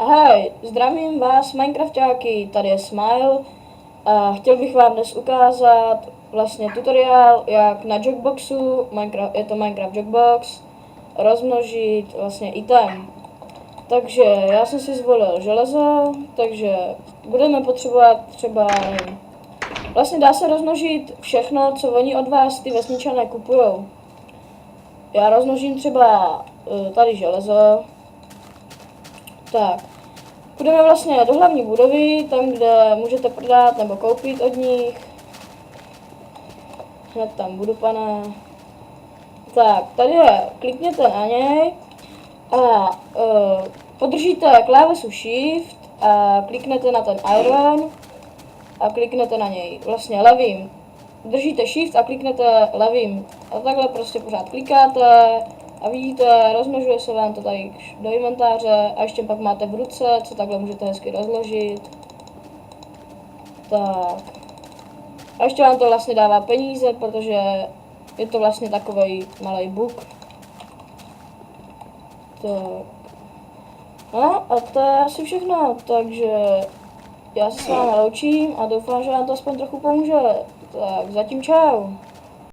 Ahoj, zdravím vás Minecraftáky, tady je Smile a chtěl bych vám dnes ukázat vlastně tutoriál, jak na Jokboxu, je to Minecraft Jokbox, rozmnožit vlastně item. Takže já jsem si zvolil železo, takže budeme potřebovat třeba, vlastně dá se rozmnožit všechno, co oni od vás ty vesničané kupujou. Já rozmnožím třeba tady železo. Tak, půjdeme vlastně do hlavní budovy, tam, kde můžete prodat nebo koupit od nich. Hned tam budu, pane. Tak, tady je, klikněte na něj a podržíte klávesu Shift a kliknete na ten Iron a kliknete na něj vlastně levým. Držíte Shift a kliknete levým a takhle prostě pořád klikáte. A vidíte, rozmnožuje se vám to tady do inventáře a ještě pak máte v ruce, co takhle můžete hezky rozložit. Tak. A ještě vám to vlastně dává peníze, protože je to vlastně takový malý bug. Tak. No a to je asi všechno, takže já se s vámi loučím a doufám, že vám to aspoň trochu pomůže. Tak zatím čau.